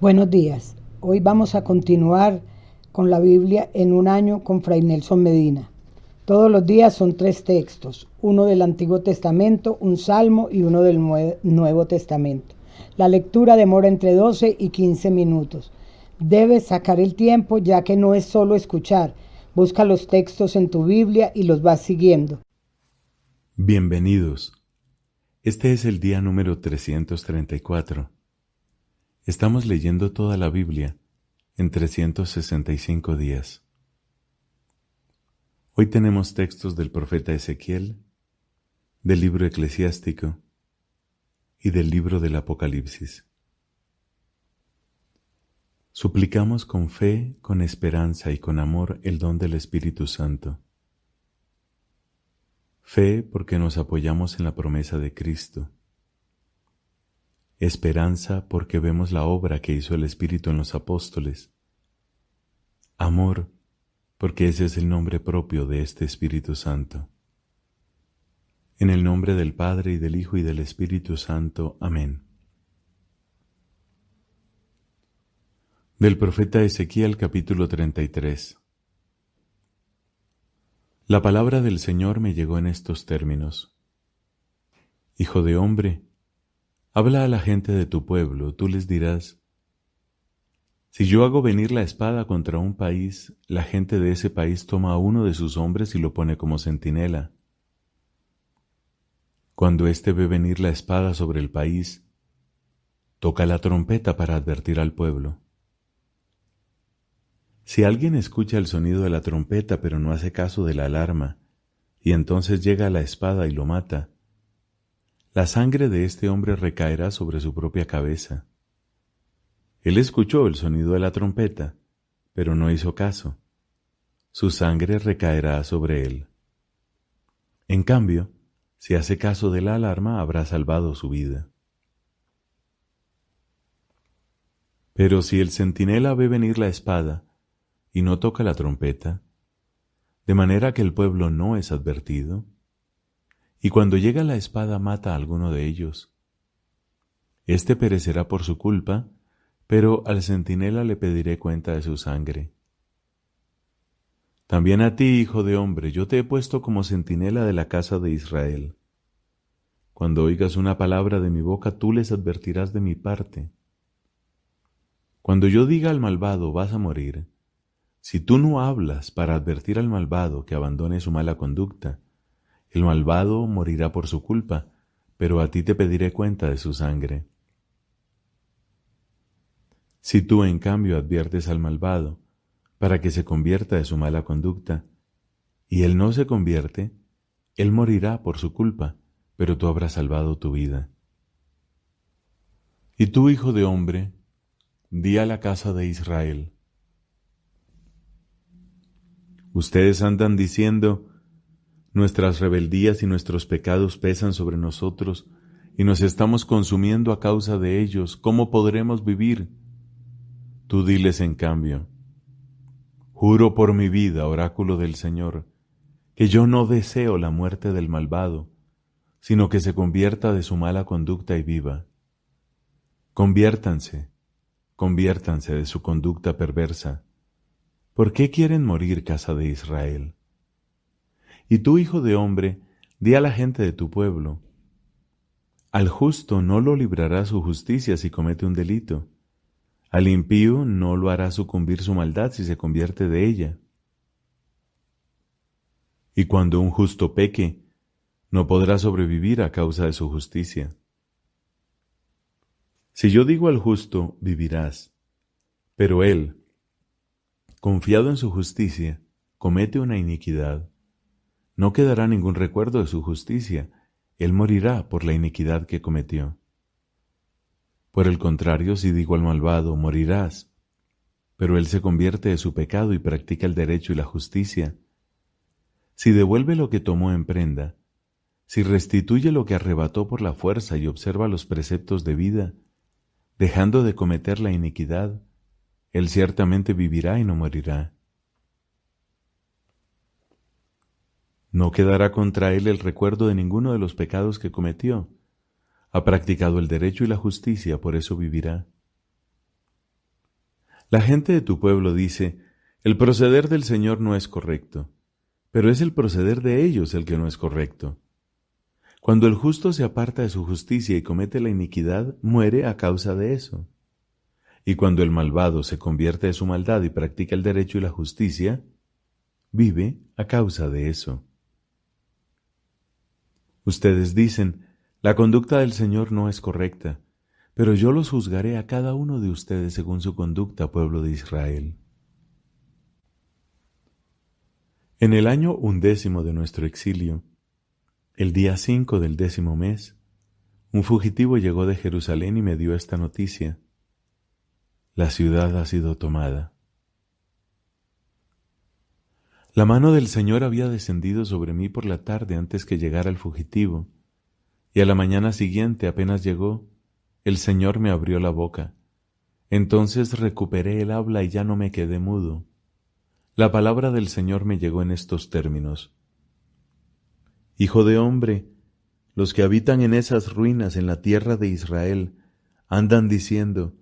Buenos días. Hoy vamos a continuar con la Biblia en un año con Fray Nelson Medina. Todos los días son 3 textos, uno del Antiguo Testamento, un salmo y uno del Nuevo Testamento. La lectura demora entre 12 y 15 minutos. Debes sacar el tiempo ya que no es solo escuchar. Busca los textos en tu Biblia y los vas siguiendo. Bienvenidos. Este es el día número 334. Estamos leyendo toda la Biblia en 365 días. Hoy tenemos textos del profeta Ezequiel, del libro eclesiástico y del libro del Apocalipsis. Suplicamos con fe, con esperanza y con amor el don del Espíritu Santo. Fe porque nos apoyamos en la promesa de Cristo. Esperanza porque vemos la obra que hizo el Espíritu en los apóstoles. Amor porque ese es el nombre propio de este Espíritu Santo. En el nombre del Padre y del Hijo y del Espíritu Santo. Amén. Del profeta Ezequiel capítulo 33. La palabra del Señor me llegó en estos términos. Hijo de hombre, habla a la gente de tu pueblo, tú les dirás: si yo hago venir la espada contra un país, la gente de ese país toma a uno de sus hombres y lo pone como centinela. Cuando éste ve venir la espada sobre el país, toca la trompeta para advertir al pueblo. Si alguien escucha el sonido de la trompeta pero no hace caso de la alarma, y entonces llega la espada y lo mata, la sangre de este hombre recaerá sobre su propia cabeza. Él escuchó el sonido de la trompeta, pero no hizo caso. Su sangre recaerá sobre él. En cambio, si hace caso de la alarma, habrá salvado su vida. Pero si el centinela ve venir la espada y no toca la trompeta, de manera que el pueblo no es advertido, y cuando llega la espada mata a alguno de ellos, éste perecerá por su culpa, pero al centinela le pediré cuenta de su sangre. También a ti, hijo de hombre, yo te he puesto como centinela de la casa de Israel. Cuando oigas una palabra de mi boca, tú les advertirás de mi parte. Cuando yo diga al malvado, vas a morir, si tú no hablas para advertir al malvado que abandone su mala conducta, el malvado morirá por su culpa, pero a ti te pediré cuenta de su sangre. Si tú, en cambio, adviertes al malvado para que se convierta de su mala conducta, y él no se convierte, él morirá por su culpa, pero tú habrás salvado tu vida. Y tú, hijo de hombre, di a la casa de Israel: ustedes andan diciendo, nuestras rebeldías y nuestros pecados pesan sobre nosotros, y nos estamos consumiendo a causa de ellos. ¿Cómo podremos vivir? Tú diles en cambio: juro por mi vida, oráculo del Señor, que yo no deseo la muerte del malvado, sino que se convierta de su mala conducta y viva. Conviértanse de su conducta perversa. ¿Por qué quieren morir, casa de Israel? Y tú, hijo de hombre, di a la gente de tu pueblo: al justo no lo librará su justicia si comete un delito. Al impío no lo hará sucumbir su maldad si se convierte de ella. Y cuando un justo peque, no podrá sobrevivir a causa de su justicia. Si yo digo al justo, vivirás, pero él, confiado en su justicia, comete una iniquidad, no quedará ningún recuerdo de su justicia, él morirá por la iniquidad que cometió. Por el contrario, si digo al malvado, morirás, pero él se convierte de su pecado y practica el derecho y la justicia, si devuelve lo que tomó en prenda, si restituye lo que arrebató por la fuerza y observa los preceptos de vida, dejando de cometer la iniquidad, él ciertamente vivirá y no morirá. No quedará contra él el recuerdo de ninguno de los pecados que cometió. Ha practicado el derecho y la justicia, por eso vivirá. La gente de tu pueblo dice, el proceder del Señor no es correcto, pero es el proceder de ellos el que no es correcto. Cuando el justo se aparta de su justicia y comete la iniquidad, muere a causa de eso. Y cuando el malvado se convierte de su maldad y practica el derecho y la justicia, vive a causa de eso. Ustedes dicen, la conducta del Señor no es correcta, pero yo los juzgaré a cada uno de ustedes según su conducta, pueblo de Israel. En el año 11 de nuestro exilio, el día 5 del 10º mes, un fugitivo llegó de Jerusalén y me dio esta noticia: la ciudad ha sido tomada. La mano del Señor había descendido sobre mí por la tarde antes que llegara el fugitivo, y a la mañana siguiente, apenas llegó, el Señor me abrió la boca. Entonces recuperé el habla y ya no me quedé mudo. La palabra del Señor me llegó en estos términos: Hijo de hombre, los que habitan en esas ruinas en la tierra de Israel andan diciendo,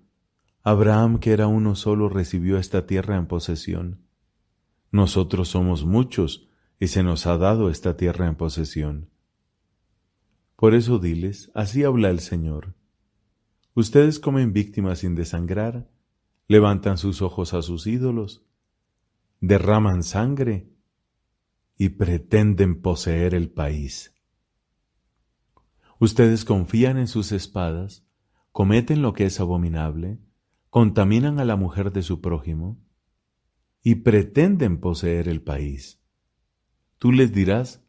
Abraham, que era uno solo, recibió esta tierra en posesión. Nosotros somos muchos y se nos ha dado esta tierra en posesión. Por eso diles, así habla el Señor. Ustedes comen víctimas sin desangrar, levantan sus ojos a sus ídolos, derraman sangre y pretenden poseer el país. Ustedes confían en sus espadas, cometen lo que es abominable, contaminan a la mujer de su prójimo y pretenden poseer el país. Tú les dirás,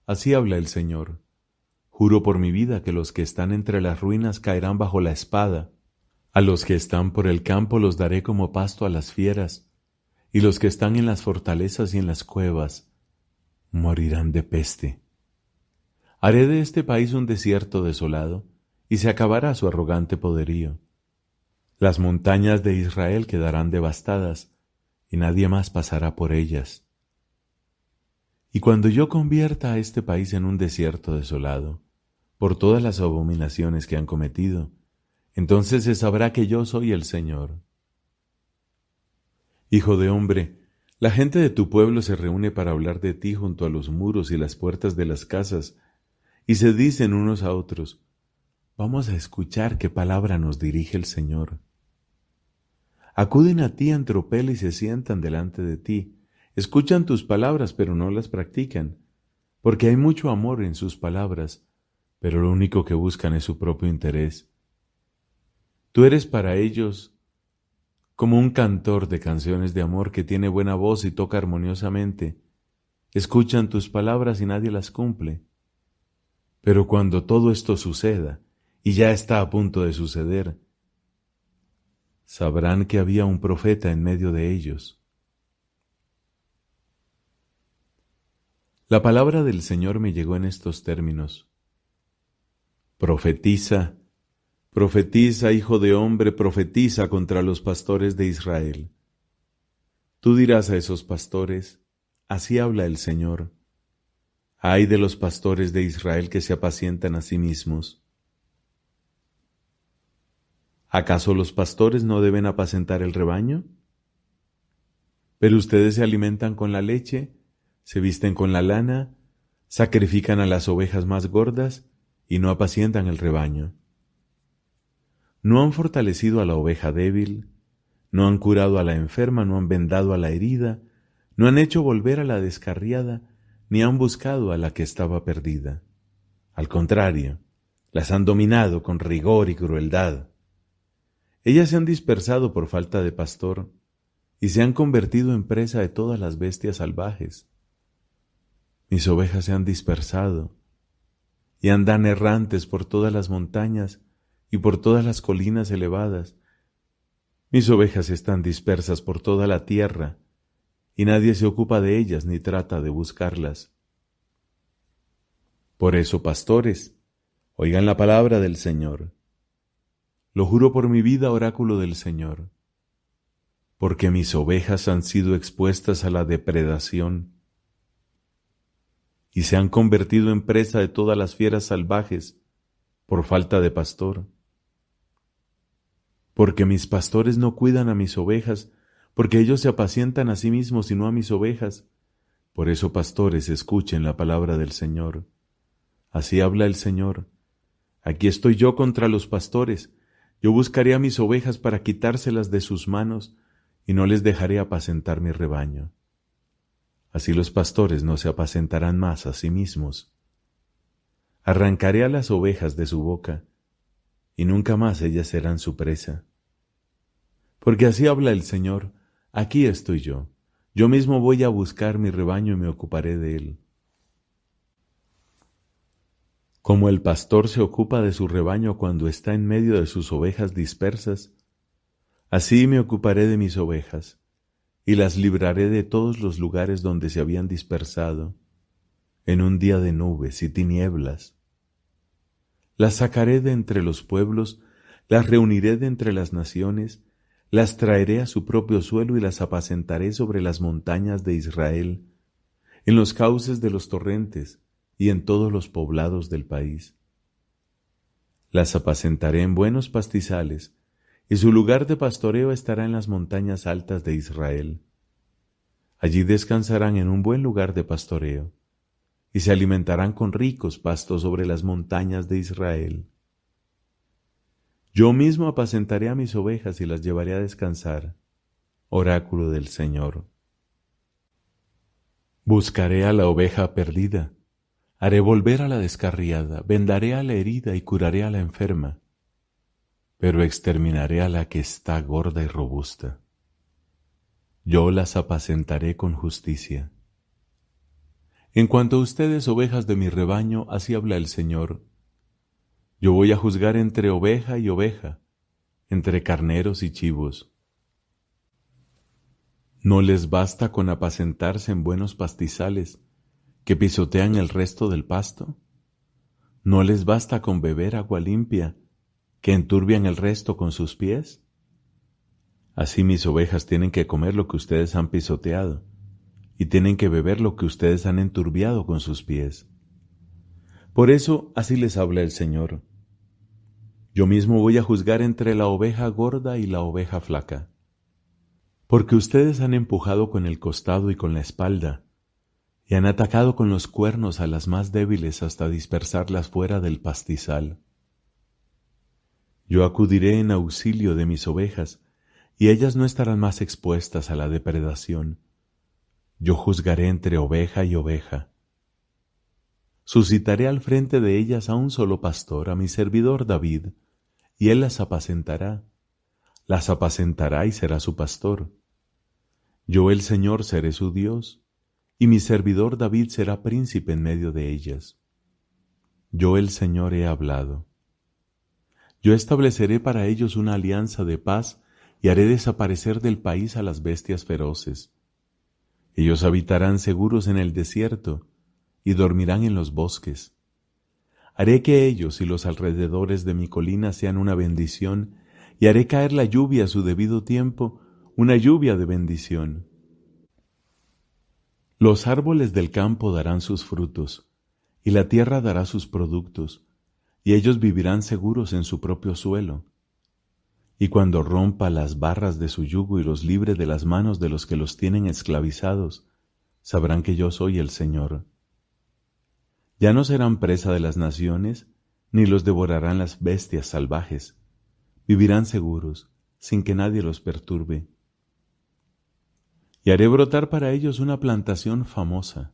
así habla el Señor, juro por mi vida que los que están entre las ruinas caerán bajo la espada, a los que están por el campo los daré como pasto a las fieras, y los que están en las fortalezas y en las cuevas morirán de peste. Haré de este país un desierto desolado, y se acabará su arrogante poderío. Las montañas de Israel quedarán devastadas, y nadie más pasará por ellas. Y cuando yo convierta a este país en un desierto desolado, por todas las abominaciones que han cometido, entonces se sabrá que yo soy el Señor. Hijo de hombre, la gente de tu pueblo se reúne para hablar de ti junto a los muros y las puertas de las casas, y se dicen unos a otros, vamos a escuchar qué palabra nos dirige el Señor. Acuden a ti en tropel y se sientan delante de ti, escuchan tus palabras pero no las practican, porque hay mucho amor en sus palabras, pero lo único que buscan es su propio interés. Tú eres para ellos como un cantor de canciones de amor que tiene buena voz y toca armoniosamente. Escuchan tus palabras y nadie las cumple. Pero cuando todo esto suceda, y ya está a punto de suceder, sabrán que había un profeta en medio de ellos. La palabra del Señor me llegó en estos términos: Profetiza, profetiza, hijo de hombre, profetiza contra los pastores de Israel. Tú dirás a esos pastores, así habla el Señor: ay de los pastores de Israel que se apacientan a sí mismos. ¿Acaso los pastores no deben apacentar el rebaño? Pero ustedes se alimentan con la leche, se visten con la lana, sacrifican a las ovejas más gordas y no apacientan el rebaño. No han fortalecido a la oveja débil, no han curado a la enferma, no han vendado a la herida, no han hecho volver a la descarriada, ni han buscado a la que estaba perdida. Al contrario, las han dominado con rigor y crueldad. Ellas se han dispersado por falta de pastor y se han convertido en presa de todas las bestias salvajes. Mis ovejas se han dispersado y andan errantes por todas las montañas y por todas las colinas elevadas. Mis ovejas están dispersas por toda la tierra y nadie se ocupa de ellas ni trata de buscarlas. Por eso, pastores, oigan la palabra del Señor. Lo juro por mi vida, oráculo del Señor, porque mis ovejas han sido expuestas a la depredación y se han convertido en presa de todas las fieras salvajes por falta de pastor. Porque mis pastores no cuidan a mis ovejas, porque ellos se apacientan a sí mismos y no a mis ovejas. Por eso, pastores, escuchen la palabra del Señor. Así habla el Señor. Aquí estoy yo contra los pastores. Yo buscaré a mis ovejas para quitárselas de sus manos, y no les dejaré apacentar mi rebaño. Así los pastores no se apacentarán más a sí mismos. Arrancaré a las ovejas de su boca, y nunca más ellas serán su presa. Porque así habla el Señor, aquí estoy yo mismo voy a buscar mi rebaño y me ocuparé de él. Como el pastor se ocupa de su rebaño cuando está en medio de sus ovejas dispersas, así me ocuparé de mis ovejas, y las libraré de todos los lugares donde se habían dispersado, en un día de nubes y tinieblas. Las sacaré de entre los pueblos, las reuniré de entre las naciones, las traeré a su propio suelo y las apacentaré sobre las montañas de Israel, en los cauces de los torrentes y en todos los poblados del país. Las apacentaré en buenos pastizales, y su lugar de pastoreo estará en las montañas altas de Israel. Allí descansarán en un buen lugar de pastoreo, y se alimentarán con ricos pastos sobre las montañas de Israel. Yo mismo apacentaré a mis ovejas y las llevaré a descansar. Oráculo del Señor. Buscaré a la oveja perdida, haré volver a la descarriada, vendaré a la herida y curaré a la enferma, pero exterminaré a la que está gorda y robusta. Yo las apacentaré con justicia. En cuanto a ustedes, ovejas de mi rebaño, así habla el Señor, yo voy a juzgar entre oveja y oveja, entre carneros y chivos. ¿No les basta con apacentarse en buenos pastizales que pisotean el resto del pasto? ¿No les basta con beber agua limpia que enturbian el resto con sus pies? Así mis ovejas tienen que comer lo que ustedes han pisoteado, y tienen que beber lo que ustedes han enturbiado con sus pies. Por eso así les habla el Señor. Yo mismo voy a juzgar entre la oveja gorda y la oveja flaca, porque ustedes han empujado con el costado y con la espalda, y han atacado con los cuernos a las más débiles hasta dispersarlas fuera del pastizal. Yo acudiré en auxilio de mis ovejas, y ellas no estarán más expuestas a la depredación. Yo juzgaré entre oveja y oveja. Suscitaré al frente de ellas a un solo pastor, a mi servidor David, y él las apacentará y será su pastor. Yo el Señor seré su Dios, y mi servidor David será príncipe en medio de ellas. Yo el Señor he hablado. Yo estableceré para ellos una alianza de paz y haré desaparecer del país a las bestias feroces. Ellos habitarán seguros en el desierto y dormirán en los bosques. Haré que ellos y los alrededores de mi colina sean una bendición, y haré caer la lluvia a su debido tiempo, una lluvia de bendición. Los árboles del campo darán sus frutos, y la tierra dará sus productos, y ellos vivirán seguros en su propio suelo. Y cuando rompa las barras de su yugo y los libre de las manos de los que los tienen esclavizados, sabrán que yo soy el Señor. Ya no serán presa de las naciones, ni los devorarán las bestias salvajes. Vivirán seguros, sin que nadie los perturbe. Y haré brotar para ellos una plantación famosa.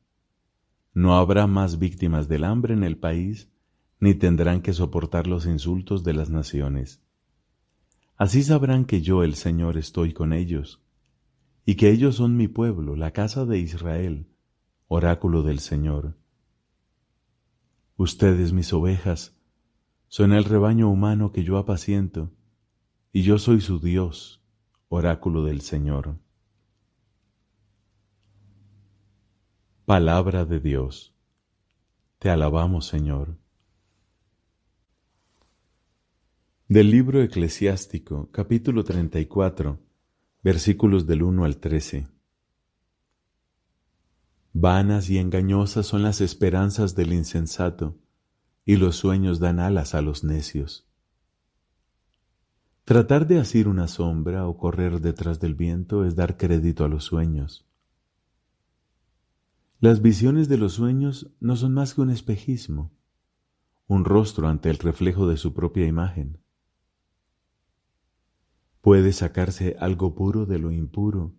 No habrá más víctimas del hambre en el país, ni tendrán que soportar los insultos de las naciones. Así sabrán que yo, el Señor, estoy con ellos, y que ellos son mi pueblo, la casa de Israel, oráculo del Señor. Ustedes, mis ovejas, son el rebaño humano que yo apaciento, y yo soy su Dios, oráculo del Señor. Palabra de Dios. Te alabamos, Señor. Del libro eclesiástico, capítulo 34, versículos del 1 al 13. Vanas y engañosas son las esperanzas del insensato, y los sueños dan alas a los necios. Tratar de asir una sombra o correr detrás del viento es dar crédito a los sueños. Las visiones de los sueños no son más que un espejismo, un rostro ante el reflejo de su propia imagen. ¿Puede sacarse algo puro de lo impuro?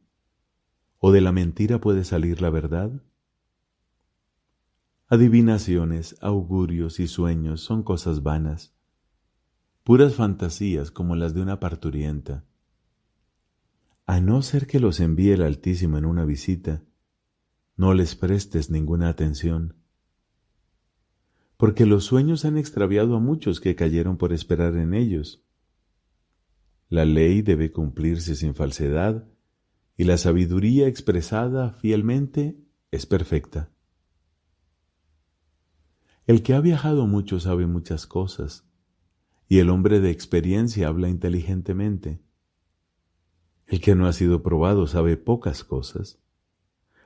¿O de la mentira puede salir la verdad? Adivinaciones, augurios y sueños son cosas vanas, puras fantasías como las de una parturienta. A no ser que los envíe el Altísimo en una visita, no les prestes ninguna atención, porque los sueños han extraviado a muchos que cayeron por esperar en ellos. La ley debe cumplirse sin falsedad, y la sabiduría expresada fielmente es perfecta. El que ha viajado mucho sabe muchas cosas, y el hombre de experiencia habla inteligentemente. El que no ha sido probado sabe pocas cosas,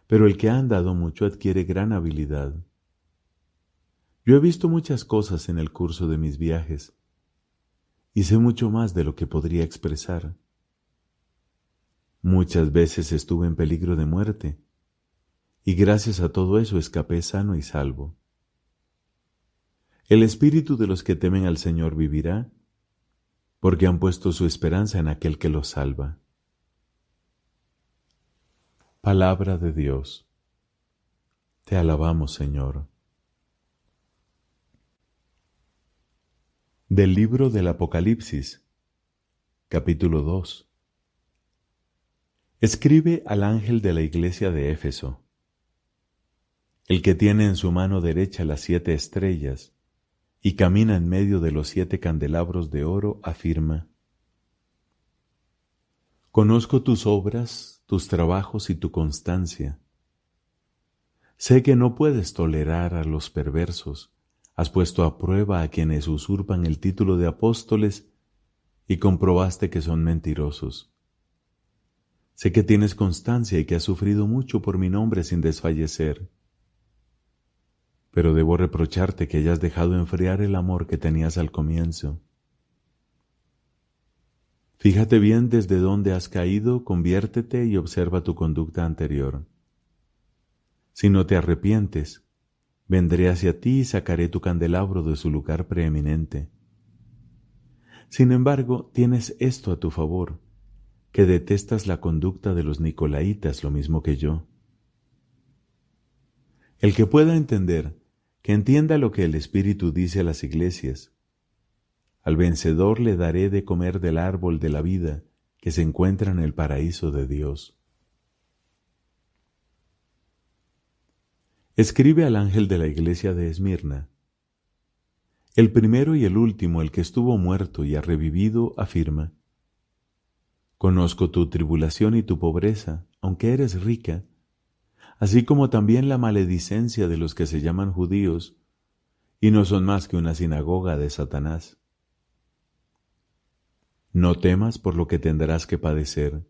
pero el que ha andado mucho adquiere gran habilidad. Yo he visto muchas cosas en el curso de mis viajes, y sé mucho más de lo que podría expresar. Muchas veces estuve en peligro de muerte, y gracias a todo eso escapé sano y salvo. El espíritu de los que temen al Señor vivirá, porque han puesto su esperanza en aquel que los salva. Palabra de Dios. Te alabamos, Señor. Del libro del Apocalipsis, capítulo 2. Escribe al ángel de la iglesia de Éfeso, el que tiene en su mano derecha las 7 estrellas y camina en medio de los 7 candelabros de oro, afirma: Conozco tus obras, tus trabajos y tu constancia. Sé que no puedes tolerar a los perversos, has puesto a prueba a quienes usurpan el título de apóstoles y comprobaste que son mentirosos. Sé que tienes constancia y que has sufrido mucho por mi nombre sin desfallecer. Pero debo reprocharte que hayas dejado enfriar el amor que tenías al comienzo. Fíjate bien desde dónde has caído, conviértete y observa tu conducta anterior. Si no te arrepientes, vendré hacia ti y sacaré tu candelabro de su lugar preeminente. Sin embargo, tienes esto a tu favor, que detestas la conducta de los nicolaitas lo mismo que yo. El que pueda entender, que entienda lo que el Espíritu dice a las iglesias. Al vencedor le daré de comer del árbol de la vida que se encuentra en el paraíso de Dios. Escribe al ángel de la iglesia de Esmirna. El primero y el último, el que estuvo muerto y ha revivido, afirma: Conozco tu tribulación y tu pobreza, aunque eres rica, así como también la maledicencia de los que se llaman judíos, y no son más que una sinagoga de Satanás. No temas por lo que tendrás que padecer.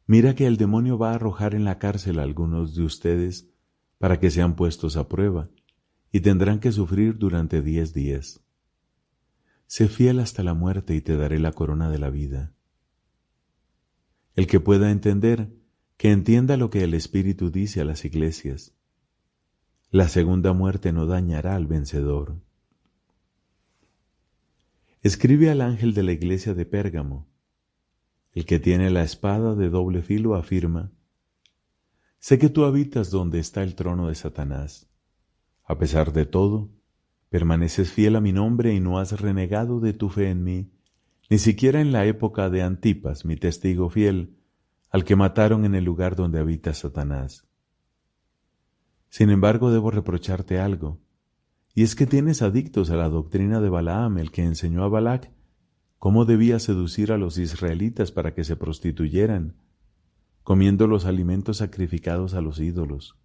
Mira que el demonio va a arrojar en la cárcel a algunos de ustedes para que sean puestos a prueba, y tendrán que sufrir durante 10 días. Sé fiel hasta la muerte y te daré la corona de la vida. El que pueda entender, que entienda lo que el Espíritu dice a las iglesias. La segunda muerte no dañará al vencedor. Escribe al ángel de la iglesia de Pérgamo. El que tiene la espada de doble filo afirma: Sé que tú habitas donde está el trono de Satanás. A pesar de todo, permaneces fiel a mi nombre y no has renegado de tu fe en mí, ni siquiera en la época de Antipas, mi testigo fiel, al que mataron en el lugar donde habita Satanás. Sin embargo, debo reprocharte algo, y es que tienes adictos a la doctrina de Balaam, el que enseñó a Balac cómo debía seducir a los israelitas para que se prostituyeran, comiendo los alimentos sacrificados a los ídolos.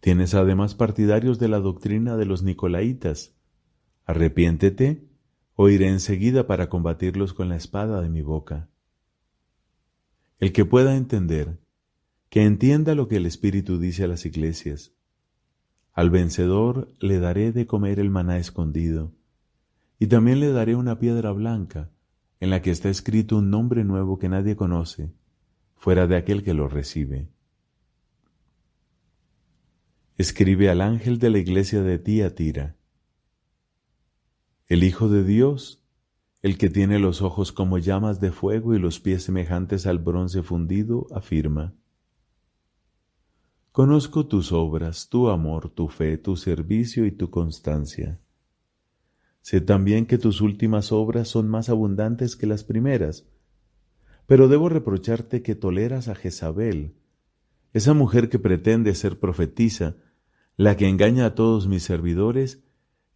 Tienes además partidarios de la doctrina de los nicolaitas. Arrepiéntete, o iré enseguida para combatirlos con la espada de mi boca. El que pueda entender, que entienda lo que el Espíritu dice a las iglesias. Al vencedor le daré de comer el maná escondido, Y también le daré una piedra blanca, en la que está escrito un nombre nuevo que nadie conoce, fuera de aquel que lo recibe. Escribe al ángel de la iglesia de Tiatira: el Hijo de Dios, el que tiene los ojos como llamas de fuego y los pies semejantes al bronce fundido, afirma: conozco tus obras, tu amor, tu fe, tu servicio y tu constancia. Sé también que tus últimas obras son más abundantes que las primeras, pero debo reprocharte que toleras a Jezabel, esa mujer que pretende ser profetisa, la que engaña a todos mis servidores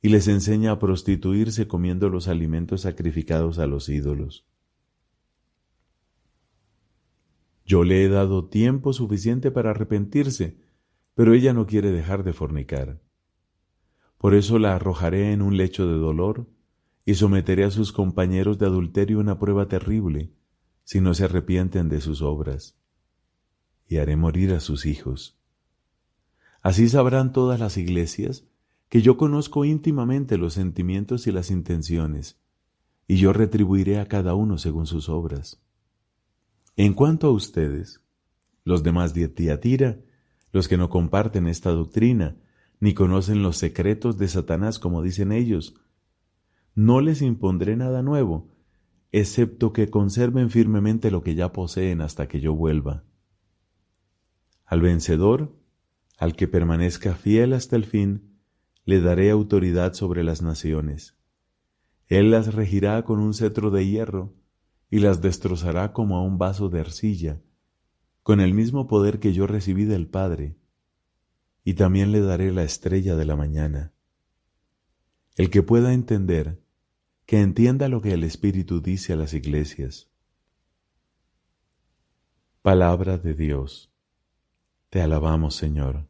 y les enseña a prostituirse comiendo los alimentos sacrificados a los ídolos. Yo le he dado tiempo suficiente para arrepentirse, pero ella no quiere dejar de fornicar. Por eso la arrojaré en un lecho de dolor y someteré a sus compañeros de adulterio a una prueba terrible, si no se arrepienten de sus obras, y haré morir a sus hijos. Así sabrán todas las iglesias que yo conozco íntimamente los sentimientos y las intenciones, y yo retribuiré a cada uno según sus obras. En cuanto a ustedes, los demás de Tiatira, los que no comparten esta doctrina, ni conocen los secretos de Satanás como dicen ellos, no les impondré nada nuevo, excepto que conserven firmemente lo que ya poseen hasta que yo vuelva. Al vencedor, al que permanezca fiel hasta el fin, le daré autoridad sobre las naciones. Él las regirá con un cetro de hierro y las destrozará como a un vaso de arcilla, con el mismo poder que yo recibí del Padre, y también le daré la estrella de la mañana. El que pueda entender, que entienda lo que el Espíritu dice a las iglesias. Palabra de Dios. Te alabamos, Señor.